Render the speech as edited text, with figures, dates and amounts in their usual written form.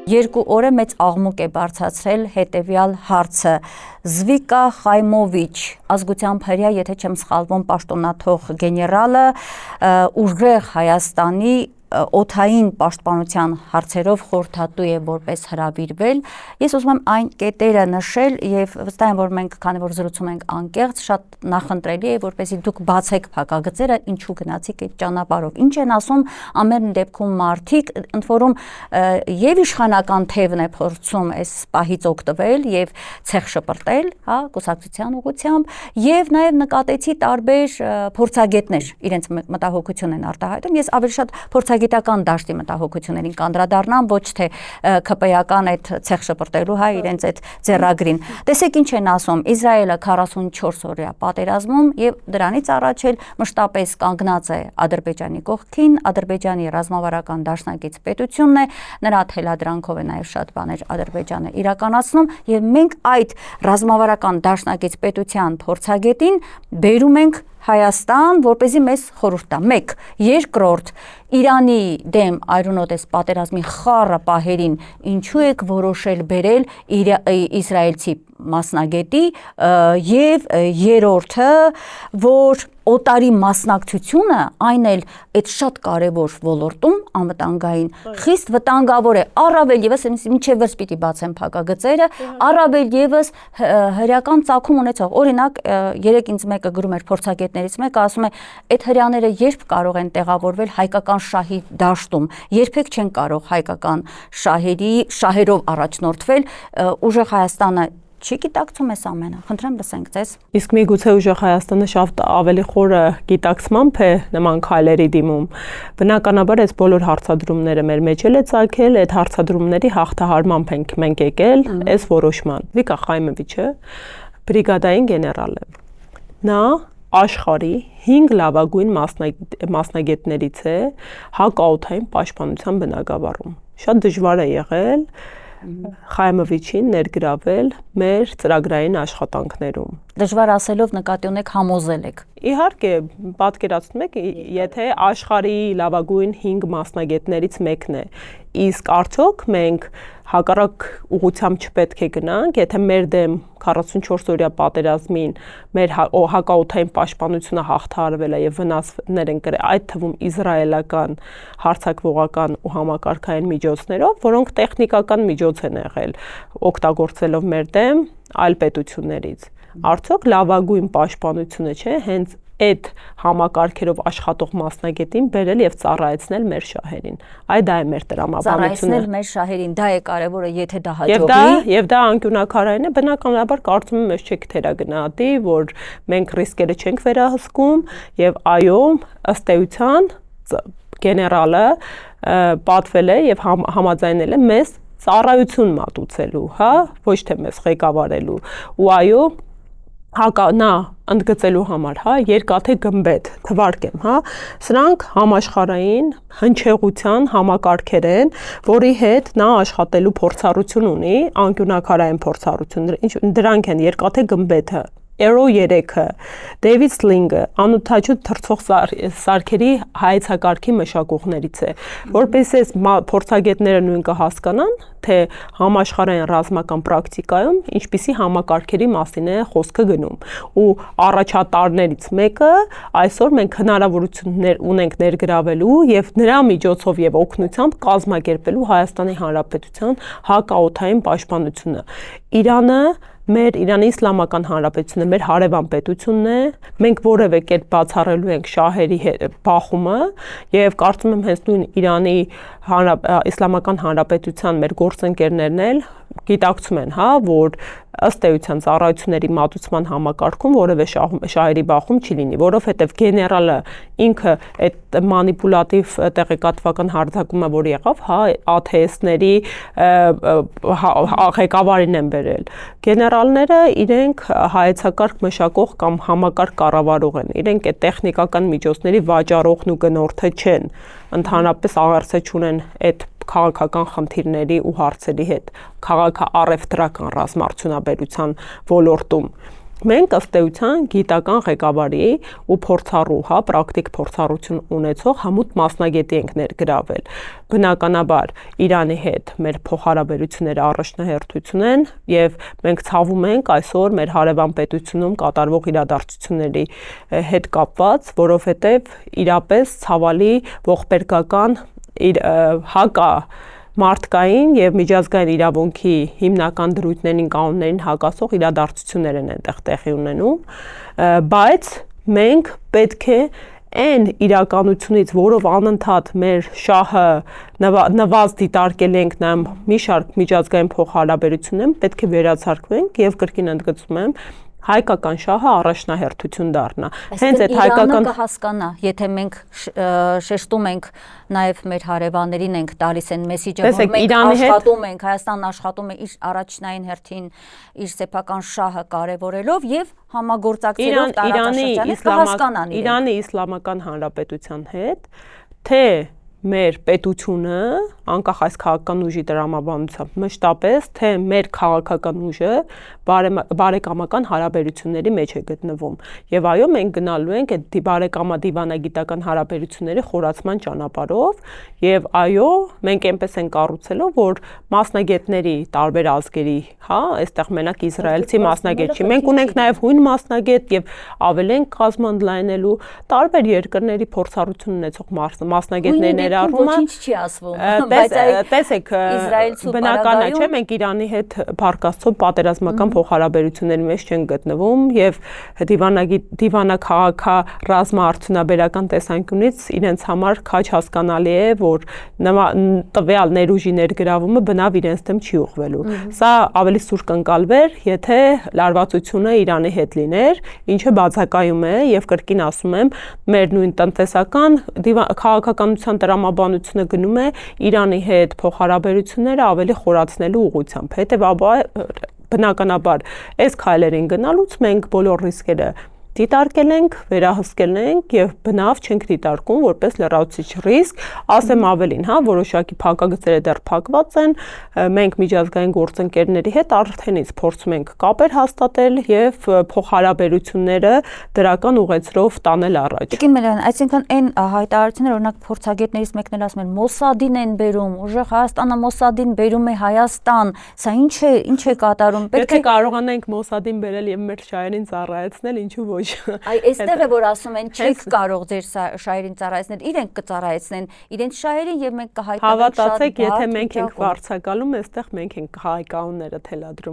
2 օր է մեծ աղմուկ է բարձրացրել հետևյալ հարցը։ Զվիկա Խայմովիչ, ազգությամբ հրեա, եթե չեմ սխալվում, պաշտոնաթող գեներալը, ուժեղ Հայաստանի օդային պաշտպանության հարցերով խորհրդատու է որպես հրավիրվել։ Ես ուզում եմ այն կետերը նշել եւ վստահ եմ, որ մենք քանի որ զրուցում ենք անկեղծ, շատ նախընտրելի է, որպեսզի դուք բացեք փակագծերը, ինչու գնացիք այդ ճանապարհով։ Ինչ են ասում ամեն դեպքում մարդիկ, ընդ որում եւ իշխանական թևն է փորձում այս պահից օգտվել եւ ցեղ շպրտել, հա, կուսակցության ուղղությամբ, եւ նաեւ նկատեցի տարբեր փորձագետներ իրենց մտահոգություն են արտահայտում։ Ես ավելի շատ փորձագիտական դաշտի մտահոգություններին կանդրադառնամ, ոչ թե ԿՊ-ական այդ ցեղ շպրտելու, հա, իրենց այդ ձեռագրին։ Տեսեք ինչ են ասում, Իսրայելը 44 օրյա պատերազմում եւ դրանից առաջ էլ մշտապես կանգնած է Ադրբեջանի կողքին, Ադրբեջանի ռազմավարական դաշնակից պետությունն է, նրա թելադրանքով է նաեւ շատ բաներ Ադրբեջանը իրականացնում եւ մենք այդ ռազմավարական դաշնակից պետության փորձագետին բերում ենք Հայաստան, որպեսզի մեզ խորհուրդ տա։ 1. Երկրորդ, Իրանի դեմ այրունոտես պատերազմի խառը պահերին ինչու եք որոշել բերել իսրայելցի մասնագետի եւ երրորդը, որ օտարի մասնակցությունը այն էլ այդ շատ կարևոր ոլորտում անվտանգային խիստ վտանգավոր է, առավել եւս մինչեւ վերջ պիտի բացեմ փակագծերը, առավել եւս հրեական ծագում ունեցող, օրինակ, երեք ինձ մեկը գրում էր փորձագետներից մեկը, ասում է, այդ հրեաները երբ կարող են տեղավորվել հայկական շահի դաշտում, երբեք չեն կարող հայկական շահերով առաջնորդվել, ուժեղ Հայաստանը չի գիտակցում այս ամենը, խնդրեմ լսենք ձեզ։ Իսկ միգուցե ուժեղ Հայաստանը շատ ավելի խորը գիտակցմամբ է նման քայլերի դիմում։ Բնականաբար այս բոլոր հարցադրումները մեր մեջ է ծագել, այդ հարցադրումների հաղթահարմամբ ենք մենք եկել այս որոշման։ Զվիկա Խայմովիչը բրիգադային գեներալ է։ Նա աշխարհի 5 լավագույն մասնագետներից է հակաօդային պաշտպանության բնագավառում։ Շատ դժվար է եղել Խայմովիչին ներգրավել մեր ծրագրային աշխատանքներում։ Դժվար ասելով նկատի ունեք համոզել եք։ Իհարկե, պատկերացնում եք, եթե աշխարհի լավագույն 5 մասնագետներից մեկն է, իսկ արդյոք մենք հակառակ ուղղությամբ չպետք է գնանք, եթե մեր դեմ 44 օրյա պատերազմին մեր հակաօդային պաշտպանությունը հաղթահարվել է եւ վնասներ են կրել, այդ թվում իսրայելական հարձակվողական ու համակարգային միջոցներով, որոնք տեխնիկական միջոց են եղել, օգտագործելով մեր դեմ այլ պետություններից։ Արդյոք լավագույն պաշտպանությունը չէ հենց այդ համակարգերով աշխատող մասնագետին բերել եւ ծառայեցնել մեր շահերին։ Այդ դա է մեր տրամաբանությունը։ Ծառայեցնել մեր շահերին, դա է կարևորը, եթե դա հաջողվի։ Եվ դա անկյունակարային է, բնականաբար կարծում եմ ես չեք թերագնահատի, որ մենք ռիսկերը չենք վերահսկում եւ այո, ըստ էության գեներալը պատվել է եւ համաձայնել է մեզ ծառայություն մատուցելու, հա, ոչ թե մեզ ղեկավարելու։ Ու այո, նա ընդգծելու համար, հա, երկաթե գմբեթ, թվարկեմ, հա, սրանք համաշխարհային հնչեղության համակարգեր են, որի հետ նա աշխատելու փորձառություն ունի, անկյունակարային փորձառություն, դրանք են երկաթե գմբեթը, Aero 3-ը, David Sling-ը, անօդաչու թռցող սարքերի հայեցակարգի մշակողներից է, որպես այս փորձագետները նույն կհասկանան, թե համաշխարհային ռազմական պրակտիկայում ինչպիսի համակարգերի մասին է խոսքը գնում։ Ու առաջատարներից մեկը այսօր մենք հնարավորություններ ունենք ներգրավելու եւ նրա միջոցով եւ օգնությամբ կազմակերպելու Հայաստանի Հանրապետության հակաօդային պաշտպանությունը։ Իրանի Իսլամական Հանրապետությունը մեր հարևան պետությունն է, մենք որևէ կերպ բացառելու ենք շահերի բախումը եւ կարծում եմ հենց նույն Իրանի Իսլամական Հանրապետության մեր գործընկերներն էլ գիտակցում են, հա, որ ըստ էության ծառայությունների մատուցման համակարգում որևէ շահերի բախում չի լինի, որովհետև գեներալը ինքը այդ մանիպուլատիվ տեղեկատվական հարձակումը, որ եղավ, հա, ATS-ների ղեկավարին են բերել։ Գեներալները իրենք հայեցակարգ մշակող կամ համակարգ կառավարող են, իրենք այդ տեխնիկական միջոցների վաճառողն ու գնորդը չեն, ընդհանրապես աղերսը չունեն այդ քաղաքական խնդիրների ու հարցերի հետ, քաղաքաառևտրական ռազմարտունաբերության ոլորտում։ մենք ըստ էության գիտական ղեկավարի ու փորձառու, պրակտիկ փորձառություն ունեցող հմուտ մասնագետի ենք ներգրավել։ Բնականաբար Իրանի հետ մեր փոխհարաբերությունները առաջնահերթություն են եւ մենք ցավում ենք այսօր մեր հարևան պետությունում կատարվող իրադարձությունների հետ կապված, որովհետեւ իրապես ցավալի ողբերգական մարդկային եւ միջազգային իրավունքի հիմնական դրույթներին կանոններին հակասող իրադարձություններ են այնտեղ տեղի ունենում, բայց մենք պետք է այն իրականությունից, որով անընդհատ մեր շահը նվազ դիտարկել ենք նայում մի շարք միջազգային փոխհարաբերություններ, պետք է վերացարկվենք եւ կրկին ընդգծում եմ հայկական շահը առաջնահերթություն դառնա։ Հենց այդ հայկական կհասկանա, եթե մենք շեշտում ենք նաև մեր հարևաններին ենք տալիս այն մեսիջը, որ մենք աշխատում ենք, Հայաստանն աշխատում է իր առաջնային հերթին իր սեփական շահը կարևորելով եւ համագործակցելով տարածաշրջանի կհասկանան Իրանի Իսլամական Հանրապետության հետ, թե մեր պետությունը, անկախ այս քաղաքական ուժի տրամաբանությամբ, մշտապես թե մեր քաղաքական ուժը բարեկամական հարաբերությունների մեջ է գտնվում։ Եվ այո, մենք գնալու ենք այդ բարեկամադիվանագիտական հարաբերությունների խորացման ճանապարհով, եւ այո, մենք այնպես ենք կառուցելով, որ մասնագետների տարբեր ազգերի, այստեղ մենակ իսրայելցի մասնագետ չի, մենք ունենք նաեւ հույն մասնագետ եւ ավել ենք կազմանդլայնելու տարբեր երկրների փորձառություն ունեցող մասնագետներ ոչինչ չի ասվում, բայց տեսեք, բնական է, չէ՞, մենք Իրանի հետ Փառք պատերազմական փոխհարաբերությունների մեջ չենք գտնվում եւ դիվանաքաղաքարազմաարդյունաբերական տեսանկյունից իրենց համար քաջ հասկանալի է, որ տվյալ ներուժի ներգրավումը բնավ իրենց դեմ չի ուղղվելու։ Սա ավելի սուր կընկալվեր, եթե լարվածությունը Իրանի հետ լիներ, ինչը բացակայում է եւ կրկին ասում եմ, մեր նույն տնտեսական քաղաքականության տրամաբանությունը գնում է Իրանի հետ փոխհարաբերությունները ավելի խորացնելու ուղղությամբ։ Հետևաբար բնականաբար այս քայլերին գնալուց մենք բոլոր ռիսկերը դիտարկել ենք, վերահսկել ենք եւ բնավ չենք դիտարկում որպես լրացուցիչ ռիսկ, ասեմ ավելին, որոշակի փակագծերը դեռ փակված են, մենք միջազգային գործընկերների հետ արդենից փորձում ենք կապեր հաստատել եւ փոխհարաբերությունները դրական ուղեցրով տանել առաջ։ Տիկին Մելիան, այսինքն այն հայտարարությունները, օրինակ փորձագետներից մեկն էլ ասում են Մոսադին են բերում, ուժեղ Հայաստանը Մոսադին բերում է Հայաստան, սա ինչ է կատարում։ Պետք է կարողանանք Մոսադին բերել եւ մեր շահերին ծառայեցնել, ինչու ոչ։ Այ այստեղ է որ ասում են չեք կարող ձեր շահերին ծառայեցնել, իրենք կծառայեցնեն իրենց շահերին եւ մենք կհայտնենք շատ։ Հավատացեք, եթե մենք ենք վարձակալում, այստեղ մենք ենք հայ կանոնները թելադրում։